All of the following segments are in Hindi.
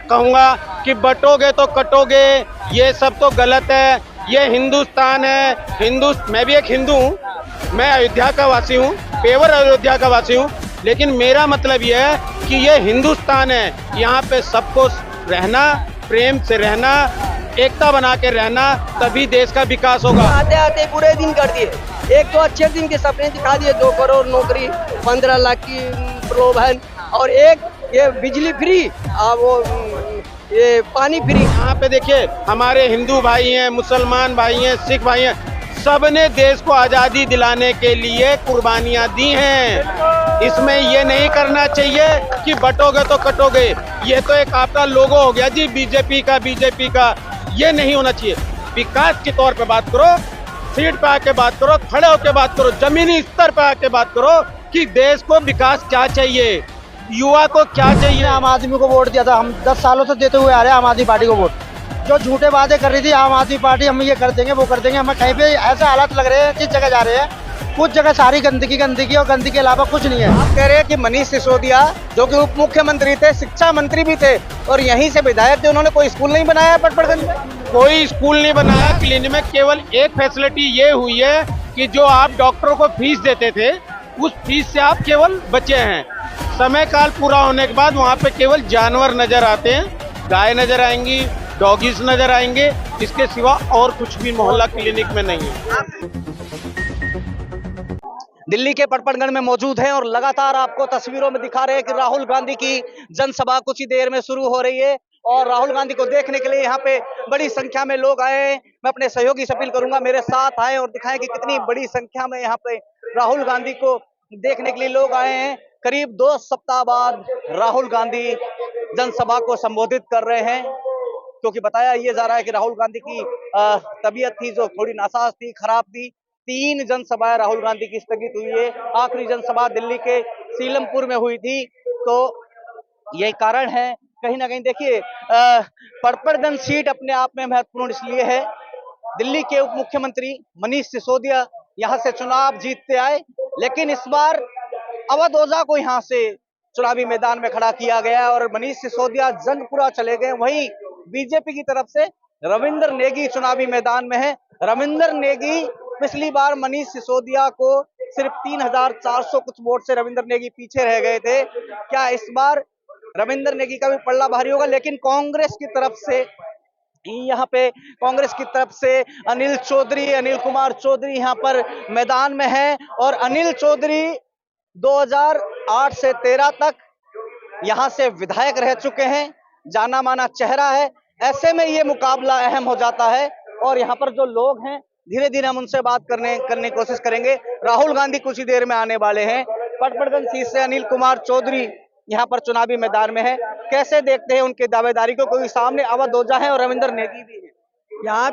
कहूँगा कि बटोगे तो कटोगे, ये सब तो गलत है। ये हिंदुस्तान है, मैं भी एक हिंदू हूँ, मैं अयोध्या का वासी हूँ, पेवर अयोध्या का वासी हूँ, लेकिन मेरा मतलब ये है कि ये हिंदुस्तान है, यहाँ पे सबको रहना, प्रेम से रहना, एकता बना के रहना, तभी देश का विकास होगा। आते आते बुरे दिन कर दिए। एक तो अच्छे दिन के सपने दिखा दिए, 2 करोड़ नौकरी, 15 लाख की प्रलोभन, और एक ये बिजली फ्री, वो ये पानी फ्री। यहाँ पे देखिए हमारे हिंदू भाई हैं, मुसलमान भाई हैं, सिख भाई हैं, सबने देश को आज़ादी दिलाने के लिए कुर्बानियां दी हैं। इसमें ये नहीं करना चाहिए कि बटोगे तो कटोगे, ये तो एक आपका लोगो हो गया जी बीजेपी का, ये नहीं होना चाहिए। विकास के तौर पे बात करो, सीट पे आके बात करो, खड़े होके बात करो, जमीनी स्तर पे आके बात करो कि देश को विकास क्या चाहिए, युवा को क्या चाहिए। आम आदमी को वोट दिया था, हम 10 सालों से देते हुए आ रहे हैं आम आदमी पार्टी को वोट। जो झूठे वादे कर रही थी आम आदमी पार्टी, हम ये कर देंगे वो कर देंगे, हमें कहीं पे ऐसे हालात लग रहे हैं, जिस जगह जा रहे हैं कुछ जगह सारी गंदगी और गंदगी के अलावा कुछ नहीं है। आप कह रहे हैं कि मनीष सिसोदिया जो कि उप मुख्यमंत्री थे, शिक्षा मंत्री भी थे और यहीं से विधायक थे, उन्होंने कोई स्कूल नहीं बनाया पटपड़गंज में? कोई स्कूल नहीं बनाया। क्लिनिक में केवल एक फैसिलिटी ये हुई है कि जो आप डॉक्टरों को फीस देते थे, उस फीस से आप केवल बचे हैं। समय काल पूरा होने के बाद वहाँ पे केवल जानवर नजर आते हैं, गाय नजर आएंगी, डॉगीज नजर आएंगे, इसके सिवा और कुछ भी मोहल्ला क्लिनिक में नहीं है। दिल्ली के पटपड़गंज में मौजूद हैं और लगातार आपको तस्वीरों में दिखा रहे हैं कि राहुल गांधी की जनसभा कुछ ही देर में शुरू हो रही है और राहुल गांधी को देखने के लिए यहाँ पे बड़ी संख्या में लोग आए हैं। मैं अपने सहयोगी से अपील करूंगा मेरे साथ आए और दिखाएं कि कितनी बड़ी संख्या में यहाँ पे राहुल गांधी को देखने के लिए लोग आए हैं। करीब 2 सप्ताह बाद राहुल गांधी जनसभा को संबोधित कर रहे हैं, क्योंकि बताया ये जा रहा है कि राहुल गांधी की तबीयत थी जो थोड़ी नासाज थी, खराब थी। 3 जनसभाएं राहुल गांधी की स्थगित हुई है। आखिरी जनसभा दिल्ली के सीलमपुर में हुई थी, तो यही कारण है कहीं ना कहीं। देखिए पटपड़गंज सीट अपने आप में महत्वपूर्ण इसलिए है, दिल्ली के उप मुख्यमंत्री मनीष सिसोदिया यहाँ से चुनाव जीतते आए, लेकिन इस बार अवध ओझा को यहाँ से चुनावी मैदान में खड़ा किया गया और मनीष सिसोदिया जंगपुरा चले गए। वहीं बीजेपी की तरफ से रविंद्र नेगी चुनावी मैदान में है। रविंद्र नेगी पिछली बार मनीष सिसोदिया को सिर्फ 3400 कुछ वोट से रविंद्र नेगी पीछे रह गए थे। क्या इस बार रविंद्र नेगी का भी पल्ला भारी होगा? लेकिन कांग्रेस की तरफ से यहाँ पे अनिल कुमार चौधरी यहाँ पर मैदान में है और अनिल चौधरी 2008 से 13 तक यहाँ से विधायक रह चुके हैं, जाना माना चेहरा है। ऐसे में ये मुकाबला अहम हो जाता है और यहाँ पर जो लोग हैं धीरे धीरे हम उनसे बात करने की कोशिश करेंगे। राहुल गांधी कुछ ही देर में आने वाले हैं। पटपड़गंज सीट से अनिल कुमार चौधरी यहाँ पर चुनावी मैदान में है। कैसे देखते हैं उनकी दावेदारी को? क्योंकि सामने अवध ओझा है और रविंद्र नेगी भी है। यहाँ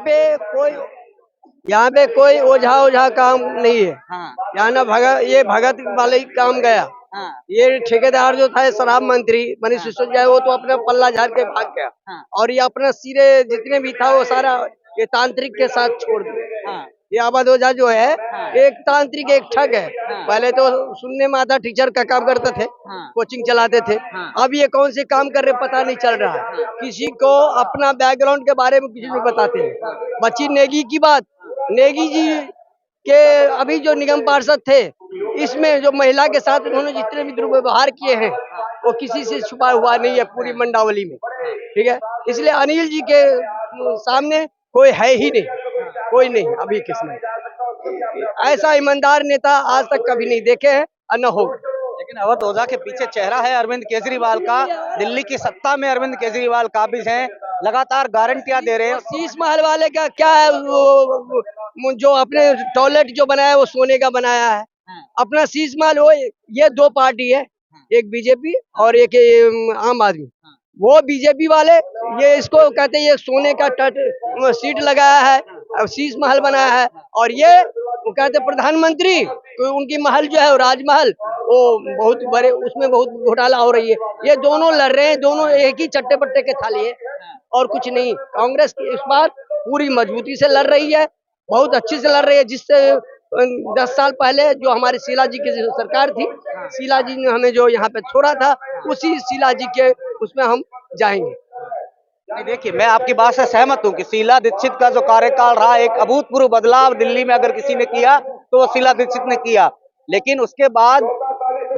पे कोई ओझा काम नहीं है। हाँ। यहाँ ना भगत वाले ही काम गया। हाँ। ये ठेकेदार जो था शराब मंत्री मनीष सिसोदिया, वो तो अपना पल्ला झाड़ के भाग गया। हाँ। और ये अपना सिरे जितने भी था वो सारा ये तांत्रिक के साथ छोड़ दिया। हाँ। ये अवध ओझा जो है हाँ। एक तांत्रिक, एक ठग है। हाँ। पहले तो सुनने में आता टीचर का काम करते थे। हाँ। कोचिंग चलाते थे। हाँ। अब ये कौन से काम कर रहे पता नहीं चल रहा है। किसी को अपना बैकग्राउंड के बारे में किसी को बताते हैं। बची नेगी की बात, नेगी जी के अभी जो निगम पार्षद थे, इसमें जो महिला के साथ उन्होंने जितने भी दुर्व्यवहार किए हैं वो किसी से छुपा हुआ नहीं है पूरी मंडावली में। ठीक है, इसलिए अनिल जी के सामने कोई है ही नहीं, कोई नहीं अभी किसमें। ऐसा ईमानदार नेता आज तक कभी नहीं देखे हैं और न होगा। लेकिन अवध ओझा के पीछे चेहरा है अरविंद केजरीवाल का। दिल्ली की सत्ता में अरविंद केजरीवाल काबिज हैं, लगातार गारंटियां दे रहे हैं। शीश महल वाले का क्या है, वो जो अपने टॉयलेट जो बनाया है वो सोने का बनाया है। अपना शीश महल वो, ये 2 पार्टी है, एक बीजेपी और एक आम आदमी। वो बीजेपी वाले ये इसको कहते हैं ये सोने का सीट लगाया है, शीश महल बनाया है, और ये वो कहते प्रधानमंत्री, तो उनकी महल जो है राजमहल, वो बहुत बड़े, उसमें बहुत घोटाला हो रही है। ये दोनों लड़ रहे हैं, दोनों एक ही चट्टे पट्टे के थाली है और कुछ नहीं। कांग्रेस इस बार पूरी मजबूती से लड़ रही है, बहुत अच्छी से लड़ रही है। जिससे 10 साल पहले जो हमारी शीला जी की सरकार थी, शीला जी ने हमें जो यहाँ पे छोड़ा था, उसी शीला जी के उसमें हम जाएंगे। नहीं, देखिए मैं आपकी बात से सहमत हूँ कि शीला दीक्षित का जो कार्यकाल रहा, एक अभूतपूर्व बदलाव दिल्ली में अगर किसी ने किया तो वो शीला दीक्षित ने किया। लेकिन उसके बाद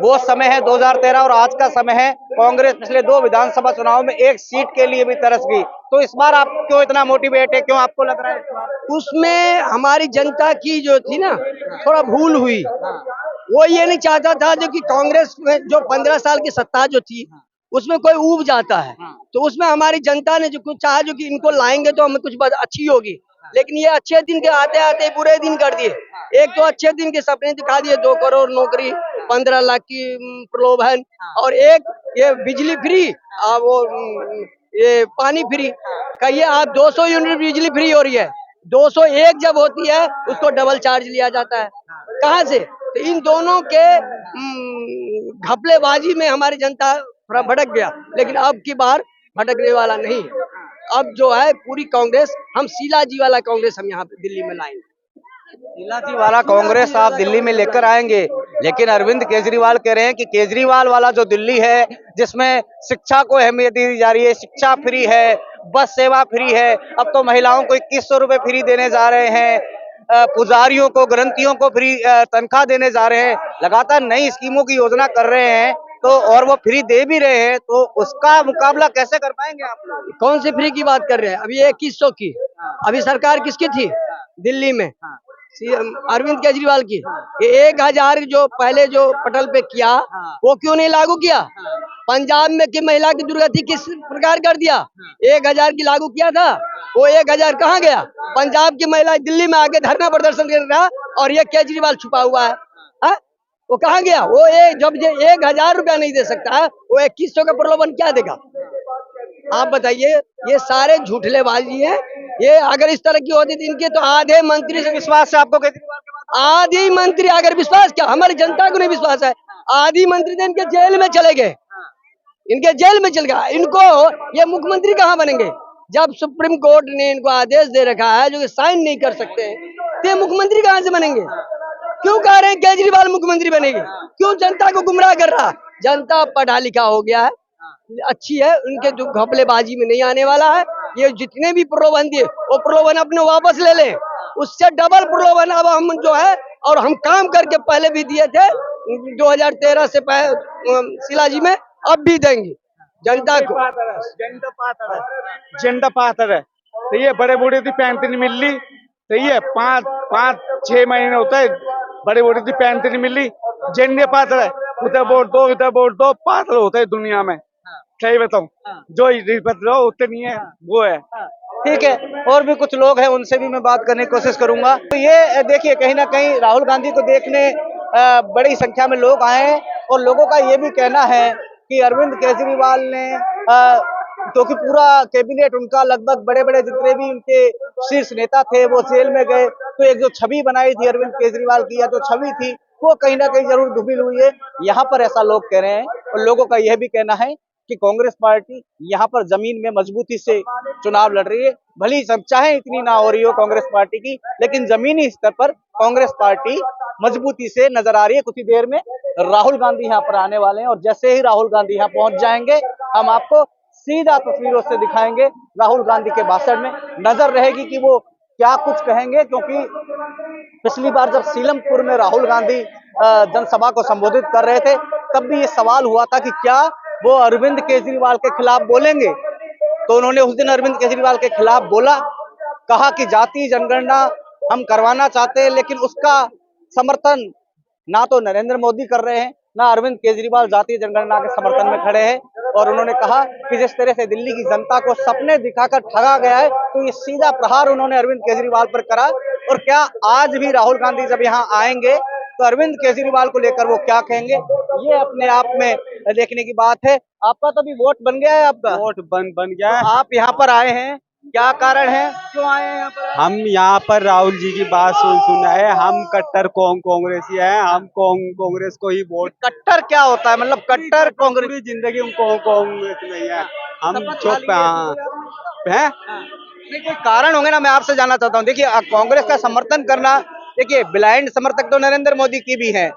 वो समय है 2013 और आज का समय है, कांग्रेस पिछले 2 विधानसभा चुनाव में एक सीट के लिए भी तरस गई। तो इस बार आप क्यों इतना मोटिवेट है, क्यों आपको लग रहा है इस बार? उसमें हमारी जनता की जो थी ना, थोड़ा भूल हुई। वो ये नहीं चाहता था जो कि कांग्रेस में जो 15 साल की सत्ता जो थी उसमें कोई ऊब जाता है, तो उसमें हमारी जनता ने जो कुछ चाहा जो कि इनको लाएंगे तो हमें कुछ बात अच्छी होगी। लेकिन ये अच्छे दिन के आते आते बुरे दिन कर दिए। एक तो अच्छे दिन के सपने दिखा दिए, 2 करोड़ नौकरी, 15 लाख की प्रलोभन, और एक ये बिजली फ्री, वो ये पानी फ्री। कहिए आप 200 यूनिट बिजली फ्री हो रही है, 201 जब होती है उसको डबल चार्ज लिया जाता है। कहाँ से? तो इन दोनों के घपलेबाजी में हमारी जनता थोड़ा भटक गया। लेकिन अब की बार भटकने वाला नहीं है। अब जो है पूरी कांग्रेस, हम शीला जी वाला कांग्रेस हम यहाँ पे दिल्ली में लाएंगे। शीला जी वाला कांग्रेस आप दिल्ली में लेकर आएंगे, लेकिन अरविंद केजरीवाल कह रहे हैं कि केजरीवाल वाला जो दिल्ली है जिसमें शिक्षा को अहमियत दी जा रही है, शिक्षा फ्री है, बस सेवा फ्री है, अब तो महिलाओं को 2100 रुपए फ्री देने जा रहे हैं, पुजारियों को, ग्रंथियों को फ्री तनख्वाह देने जा रहे हैं, लगातार नई स्कीमों की योजना कर रहे हैं, तो और वो फ्री दे भी रहे हैं, तो उसका मुकाबला कैसे कर पाएंगे आप लोग? कौन सी फ्री की बात कर रहे हैं? अभी 2100 की, अभी सरकार किसकी थी दिल्ली में? अरविंद केजरीवाल की। ये 1000 जो पहले जो पटल पे किया वो क्यों नहीं लागू किया? पंजाब में की महिला की दुर्गति किस प्रकार कर दिया? 1000 की लागू किया था, वो 1000 कहाँ गया? पंजाब की महिला दिल्ली में आके धरना प्रदर्शन कर रहा, और ये केजरीवाल छुपा हुआ है, हा? वो कहाँ गया? वो जब ये 1000 रुपया नहीं दे सकता है, वो 2100 का प्रलोभन क्या देगा? आप बताइए। ये सारे झूठलेबाजी है। ये अगर इस तरह की होती थी इनके, तो आधे मंत्री से विश्वास है आपको केजरीवाल के बाद? आधी मंत्री, अगर विश्वास क्या हमारी जनता को नहीं विश्वास है, आधी मंत्री तो इनके जेल में चले गए, इनके जेल में चल गया। इनको ये मुख्यमंत्री कहाँ बनेंगे जब सुप्रीम कोर्ट ने इनको आदेश दे रखा है जो कि साइन नहीं कर सकते, तो ये मुख्यमंत्री कहाँ से बनेंगे? क्यों कह रहे हैं केजरीवाल मुख्यमंत्री बनेंगे? क्यों जनता को गुमराह कर रहा? जनता पढ़ा लिखा हो गया है, अच्छी है, उनके जो घपलेबाजी में नहीं आने वाला है। ये जितने भी प्रलोभन दिए वो प्रलोभन अपने वापस ले लें, उससे डबल प्रलोभन अब हम जो है, और हम काम करके पहले भी दिए थे 2013 से शीला जी में, अब भी देंगे जनता को। झंडा पातर है, तो ये बड़े बूढ़े की पेंशन मिल ली, तो ये 5-6 महीने होता है, बड़े बूढ़े की पेंशन मिल ली, झंडे पातर है, उधर वोट दो, पातर होता है दुनिया में। सही बताऊं, जो रिश्वत लो उतनी है, वो है। ठीक है, और भी कुछ लोग हैं, उनसे भी मैं बात करने की कोशिश करूंगा। तो ये देखिए, कहीं ना कहीं राहुल गांधी को देखने बड़ी संख्या में लोग आए हैं, और लोगों का ये भी कहना है कि अरविंद केजरीवाल ने क्योंकि पूरा कैबिनेट उनका, लगभग बड़े बड़े जितने भी उनके शीर्ष नेता थे वो जेल में गए, तो एक जो छवि बनाई थी अरविंद केजरीवाल की, या जो छवि थी वो कहीं ना कहीं जरूर धूमिल हुई है, यहाँ पर ऐसा लोग कह रहे हैं। और लोगों का यह भी कहना है कि कांग्रेस पार्टी यहाँ पर जमीन में मजबूती से चुनाव लड़ रही है, भली चर्चाएं इतनी ना हो रही हो कांग्रेस पार्टी की, लेकिन जमीनी स्तर पर कांग्रेस पार्टी मजबूती से नजर आ रही है। कुछ ही देर में राहुल गांधी यहाँ पर आने वाले हैं, और जैसे ही राहुल गांधी यहाँ पहुंच जाएंगे, हम आपको सीधा तस्वीरों से दिखाएंगे राहुल गांधी के भाषण में। नजर रहेगी कि वो क्या कुछ कहेंगे, क्योंकि पिछली बार जब सीलमपुर में राहुल गांधी जनसभा को संबोधित कर रहे थे, तब भी ये सवाल हुआ था कि क्या वो अरविंद केजरीवाल के खिलाफ बोलेंगे, तो उन्होंने उस दिन अरविंद केजरीवाल के खिलाफ बोला, कहा कि जाति जनगणना हम करवाना चाहते हैं, लेकिन उसका समर्थन ना तो नरेंद्र मोदी कर रहे हैं, ना अरविंद केजरीवाल जातीय जनगणना के समर्थन में खड़े हैं। और उन्होंने कहा कि जिस तरह से दिल्ली की जनता को सपने दिखाकर ठगा गया है, तो ये सीधा प्रहार उन्होंने अरविंद केजरीवाल पर करा। और क्या आज भी राहुल गांधी जब यहाँ आएंगे तो अरविंद केजरीवाल को लेकर वो क्या कहेंगे, ये अपने आप में देखने की बात है। आपका तो अभी वोट बन गया है, आपका वोट बन गया है। आप यहाँ पर आए हैं, क्या कारण है, क्यों आए हैं यहाँ पर? हम यहाँ पर राहुल जी की बात सुन है, हम कट्टर कांग्रेसी हैं, हम कांग्रेस को ही वोट। कट्टर क्या होता है, मतलब कट्टर कांग्रेस? पूरी जिंदगी हम कांग्रेस में ही है, हम चुप हैं। नहीं, कोई कारण होंगे ना, मैं आपसे जानना चाहता हूँ। देखिए, कांग्रेस का समर्थन करना, देखिए ब्लाइंड समर्थक तो नरेंद्र मोदी की भी है,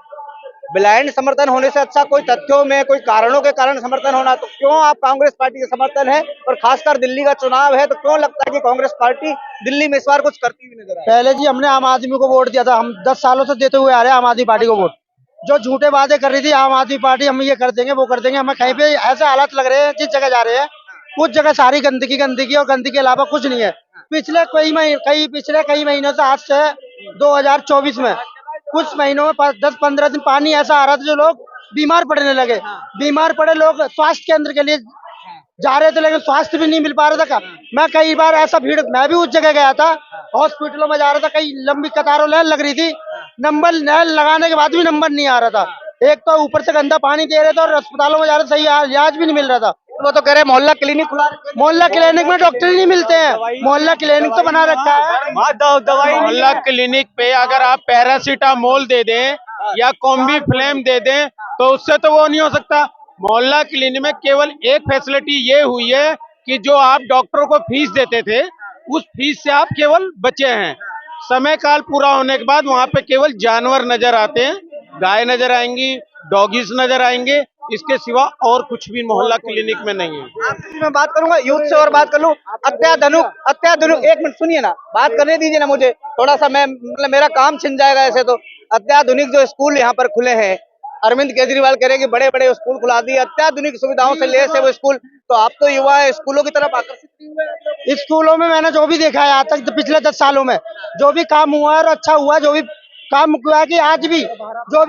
ब्लाइंड समर्थन होने से अच्छा कोई तथ्यों में, कोई कारणों के कारण समर्थन होना, तो क्यों आप कांग्रेस पार्टी के समर्थन है? और खासकर दिल्ली का चुनाव है तो क्यों लगता है कि कांग्रेस पार्टी दिल्ली में इस बार कुछ करती हुई नजर आए? पहले जी हमने आम आदमी को वोट दिया था, हम 10 सालों से देते हुए आ रहे हैं आम आदमी पार्टी को वोट। जो झूठे वादे कर रही थी आम आदमी पार्टी, हम ये कर देंगे वो कर देंगे, हमें कहीं पे ऐसे हालात लग रहे हैं जिस जगह जा रहे हैं उस जगह सारी गंदगी गंदगी और गंदगी के अलावा कुछ नहीं है। पिछले कई महीनों से, आज से 2024 में कुछ महीनों में 10-15 दिन पानी ऐसा आ रहा था जो लोग बीमार पड़ने लगे। बीमार पड़े लोग स्वास्थ्य केंद्र के लिए जा रहे थे लेकिन स्वास्थ्य भी नहीं मिल पा रहा था। मैं कई बार ऐसा भीड़, मैं भी उस जगह गया था, हॉस्पिटलों में जा रहा था, कई लंबी कतारों लाइन लग रही थी, नंबर लाइन लगाने के बाद भी नंबर नहीं आ रहा था। एक तो ऊपर से गंदा पानी दे रहे थे और अस्पतालों में जा रहे, सही इलाज भी नहीं मिल रहा था। वो तो कह रहे मोहल्ला क्लिनिक खुला, मोहल्ला क्लिनिक में डॉक्टर ही नहीं मिलते हैं, मोहल्ला क्लिनिक तो बना रखा है, दवाई मोहल्ला क्लिनिक पे अगर आप पैरासीटामोल दे दें या कॉम्बी फ्लेम दे दें तो उससे तो वो नहीं हो सकता। मोहल्ला क्लिनिक में केवल एक फैसिलिटी ये हुई है कि जो आप डॉक्टरों को फीस देते थे उस फीस से आप केवल बचे हैं। समय काल पूरा होने के बाद वहां पे केवल जानवर नजर आते हैं, गाय नजर आएंगी, डॉगीज नजर आएंगे, इसके सिवा और कुछ भी मोहल्ला क्लिनिक में नहीं है। आपसे मैं बात करूंगा, यूथ से और बात कर लूं। अत्याधुनिक, एक मिनट सुनिए ना, बात करने दीजिए ना मुझे थोड़ा सा, मैं मतलब मेरा काम छिन जाएगा ऐसे तो। अत्याधुनिक जो स्कूल यहाँ पर खुले हैं, अरविंद केजरीवाल कह रहे हैं कि बड़े बड़े स्कूल खुला दिए, अत्याधुनिक सुविधाओं से लेस है वो स्कूल, तो आप तो युवा है, स्कूलों की तरफ आकर्षित नहीं हुए? स्कूलों में मैंने जो भी देखा है आज तक पिछले 10 सालों में जो भी काम हुआ है और अच्छा हुआ है, जो भी काम हुआ है कि आज भी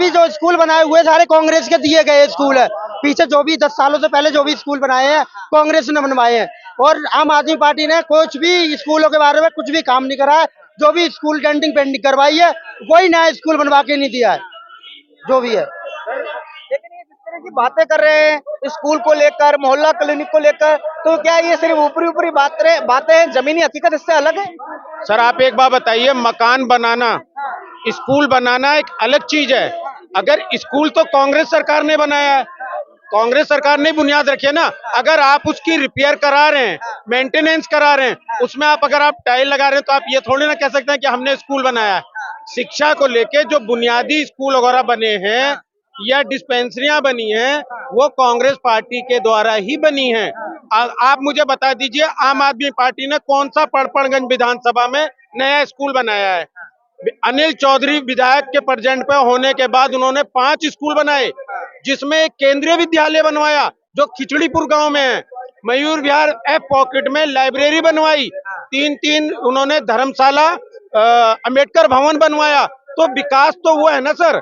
जो स्कूल बनाए हुए सारे कांग्रेस के दिए गए स्कूल है। पीछे जो भी 10 सालों से पहले जो भी स्कूल बनाए हैं कांग्रेस ने बनवाए हैं, और आम आदमी पार्टी ने कुछ भी स्कूलों के बारे में कुछ भी काम नहीं करा है। जो भी स्कूल डेंटिंग पेंटिंग करवाई है कोई नया स्कूल बनवा के नहीं दिया है, जो भी है। लेकिन ये जिस तरह की बातें कर रहे हैं स्कूल को लेकर, मोहल्ला क्लिनिक को लेकर, तो क्या ये सिर्फ ऊपरी ऊपरी बातें हैं, जमीनी हकीकत इससे अलग है? सर आप एक बात बताइए, मकान बनाना, स्कूल बनाना एक अलग चीज है। अगर स्कूल तो कांग्रेस सरकार ने बनाया है, कांग्रेस सरकार ने बुनियाद रखी है ना। अगर आप उसकी रिपेयर करा रहे हैं, मेंटेनेंस करा रहे हैं, उसमें अगर आप टाइल लगा रहे हैं तो आप ये थोड़ी ना कह सकते हैं कि हमने स्कूल बनाया है। शिक्षा को लेके जो बुनियादी स्कूल वगैरह बने हैं या डिस्पेंसरियां बनी हैं वो कांग्रेस पार्टी के द्वारा ही बनी हैं। आप मुझे बता दीजिए आम आदमी पार्टी ने कौन सा पड़पड़गंज विधानसभा में नया स्कूल बनाया है? अनिल चौधरी विधायक के प्रेजेंट पे होने के बाद उन्होंने 5 स्कूल बनाए, जिसमें एक केंद्रीय विद्यालय बनवाया जो खिचड़ीपुर गांव में है, मयूर विहार एफ पॉकेट में लाइब्रेरी बनवाई, 3 उन्होंने धर्मशाला, अंबेडकर भवन बनवाया। तो विकास तो वो है ना सर।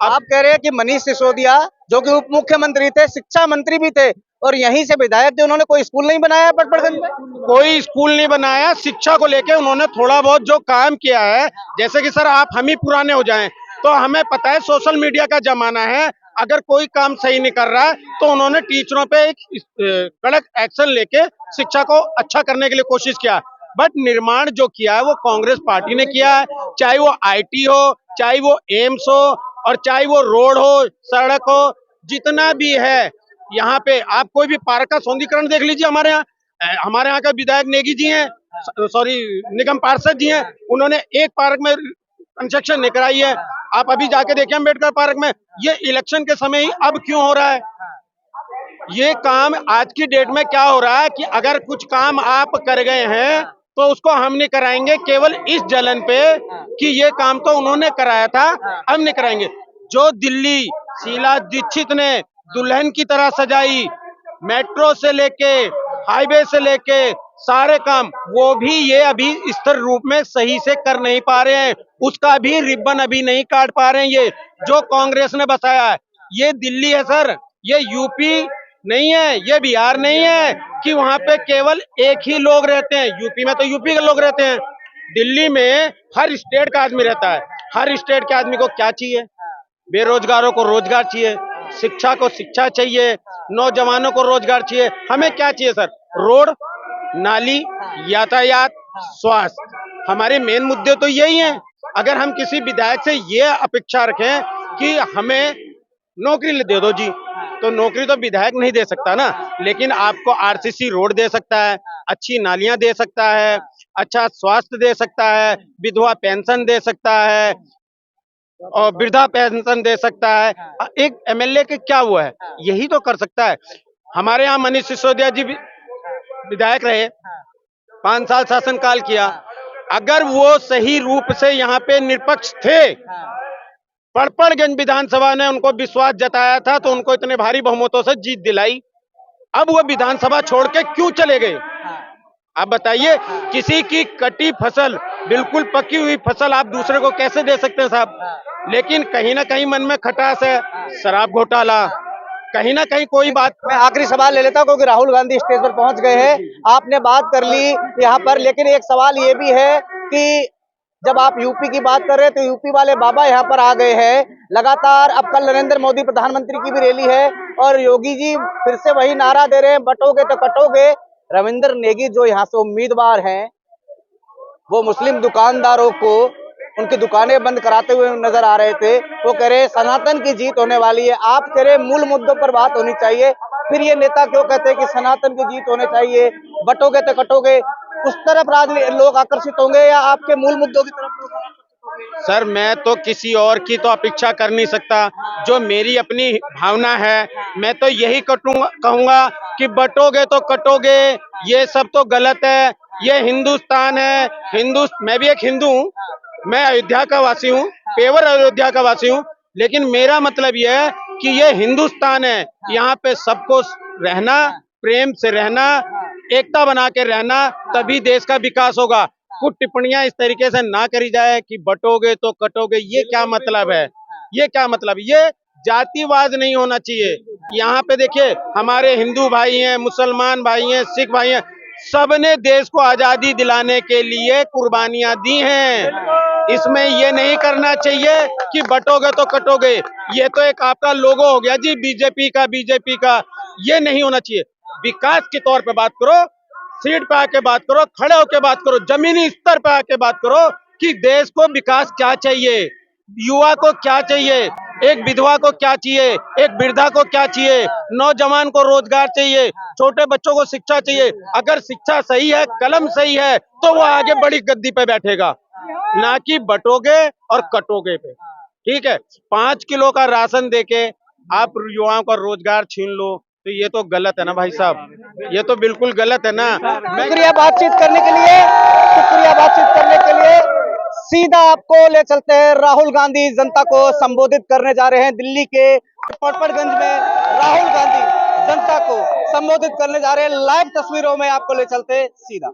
आप कह रहे हैं कि मनीष सिसोदिया जो कि उप मुख्यमंत्री थे, शिक्षा मंत्री भी थे, और यहीं से विधायक थे, उन्होंने कोई स्कूल नहीं बनाया पटपड़गंज में? कोई स्कूल नहीं बनाया। शिक्षा को लेके उन्होंने थोड़ा बहुत जो काम किया है, जैसे कि सर आप हम ही पुराने हो जाएं तो हमें पता है सोशल मीडिया का जमाना है, अगर कोई काम सही नहीं कर रहा है तो उन्होंने टीचरों पे एक कड़क एक्शन लेके शिक्षा को अच्छा करने के लिए कोशिश किया। बट निर्माण जो किया है वो कांग्रेस पार्टी ने किया है, चाहे वो आईटी हो, चाहे वो एम्स हो, और चाहे वो रोड हो, सड़क हो, जितना भी है यहाँ पे। आप कोई भी पार्क का सौंदर्यीकरण देख लीजिए, हमारे यहाँ का विधायक नेगी जी हैं, सॉरी निगम पार्षद जी हैं, उन्होंने एक पार्क में कंस्ट्रक्शन नहीं कराई है। आप अभी जाके देखिए अम्बेडकर पार्क में, ये इलेक्शन के समय ही अब क्यों हो रहा है ये काम? आज की डेट में क्या हो रहा है कि अगर कुछ काम आप कर गए हैं तो उसको हम नहीं कराएंगे, केवल इस जलन पे कि ये काम तो उन्होंने कराया था, हम नहीं कराएंगे। जो दिल्ली शीला दीक्षित ने दुल्हन की तरह सजाई, मेट्रो से लेके हाईवे से लेके सारे काम, वो भी ये अभी स्थिर रूप में सही से कर नहीं पा रहे हैं, उसका भी रिबन अभी नहीं काट पा रहे हैं। ये जो कांग्रेस ने बसाया है, ये दिल्ली है सर, ये यूपी नहीं है, ये बिहार नहीं है कि वहां पे केवल एक ही लोग रहते हैं। यूपी में तो यूपी के लोग रहते हैं, दिल्ली में हर स्टेट का आदमी रहता है। हर स्टेट के आदमी को क्या चाहिए? बेरोजगारों को रोजगार चाहिए, शिक्षा को शिक्षा चाहिए, नौजवानों को रोजगार चाहिए। हमें क्या चाहिए सर? रोड, नाली, यातायात, स्वास्थ्य, हमारे मेन मुद्दे तो यही हैं। अगर हम किसी विधायक से ये अपेक्षा रखें कि हमें नौकरी दे दो जी, तो नौकरी तो विधायक नहीं दे सकता ना, लेकिन आपको आरसीसी रोड दे सकता है, अच्छी नालियां दे सकता है, अच्छा स्वास्थ्य दे सकता है, विधवा पेंशन दे सकता है, और वृद्धा पेंशन दे सकता है। एक एमएलए के क्या हुआ है, यही तो कर सकता है। हमारे यहाँ मनीष सिसोदिया जी विधायक रहे, 5 साल शासनकाल किया। अगर वो सही रूप से यहाँ पे निष्पक्ष थे, पड़पड़गंज विधानसभा ने उनको विश्वास जताया था तो उनको इतने भारी बहुमतों से जीत दिलाई। अब वो विधानसभा छोड़ के क्यों चले गए? आप बताइए, किसी की कटी फसल, बिल्कुल पकी हुई फसल आप दूसरे को कैसे दे सकते हैं साहब? लेकिन कहीं ना कहीं मन में खटास है, शराब घोटाला, कहीं ना कहीं कोई बात। मैं आखिरी सवाल ले लेता हूं क्योंकि राहुल गांधी स्टेज पर पहुंच गए हैं। आपने बात कर ली यहाँ पर, लेकिन एक सवाल ये भी है कि जब आप यूपी की बात कर रहे हैं तो यूपी वाले बाबा यहाँ पर आ गए हैं लगातार। अब कल नरेंद्र मोदी प्रधानमंत्री की भी रैली है और योगी जी फिर से वही नारा दे रहे हैं, बटोगे तो कटोगे। रविंद्र नेगी जो यहाँ से उम्मीदवार हैं, वो मुस्लिम दुकानदारों को उनकी दुकानें बंद कराते हुए नजर आ रहे थे। वो कह रहे सनातन की जीत होने वाली है। आप कह रहे मूल मुद्दों पर बात होनी चाहिए, फिर ये नेता क्यों कहते हैं कि सनातन की जीत होने चाहिए, बटोगे तो कटोगे? उस तरफ लोग आकर्षित होंगे या आपके मूल मुद्दों की तरफ? सर, मैं तो किसी और की तो अपेक्षा कर नहीं सकता। जो मेरी अपनी भावना है, मैं तो यही कहूंगा कि बटोगे तो कटोगे, ये सब तो गलत है। ये हिंदुस्तान है, मैं भी एक हिंदू हूँ, मैं अयोध्या का वासी हूँ, पेवर अयोध्या का वासी हूँ। लेकिन मेरा मतलब यह है कि ये हिंदुस्तान है, यहाँ पे सबको रहना, प्रेम से रहना, एकता बना के रहना, तभी देश का विकास होगा। कुछ टिप्पणियां इस तरीके से ना करी जाए कि बटोगे तो कटोगे, ये क्या मतलब है? ये क्या मतलब? ये जातिवाद नहीं होना चाहिए। यहाँ पे देखिए, हमारे हिंदू भाई हैं, मुसलमान भाई हैं, सिख भाई हैं, सबने देश को आजादी दिलाने के लिए कुर्बानियां दी हैं। इसमें ये नहीं करना चाहिए कि बटोगे तो कटोगे। ये तो एक आपका लोगो हो गया जी, बीजेपी का। ये नहीं होना चाहिए। विकास के तौर पे बात करो, सीट पे आके बात करो, खड़े होके बात करो, जमीनी स्तर पे आके बात करो कि देश को विकास क्या चाहिए, युवा को क्या चाहिए, एक विधवा को क्या चाहिए, एक वृद्धा को क्या चाहिए, नौजवान को रोजगार चाहिए, छोटे बच्चों को शिक्षा चाहिए। अगर शिक्षा सही है, कलम सही है, तो वो आगे बड़ी गद्दी पे बैठेगा, ना कि बटोगे और कटोगे पे। ठीक है, 5 किलो का राशन देके आप युवाओं का रोजगार छीन लो, तो ये तो गलत है ना भाई साहब, ये तो बिल्कुल गलत है ना। शुक्रिया बातचीत करने के लिए, शुक्रिया बातचीत करने के लिए। सीधा आपको ले चलते हैं, राहुल गांधी जनता को संबोधित करने जा रहे हैं दिल्ली के पड़पड़गंज में। राहुल गांधी जनता को संबोधित करने जा रहे हैं, लाइव तस्वीरों में आपको ले चलते हैं सीधा।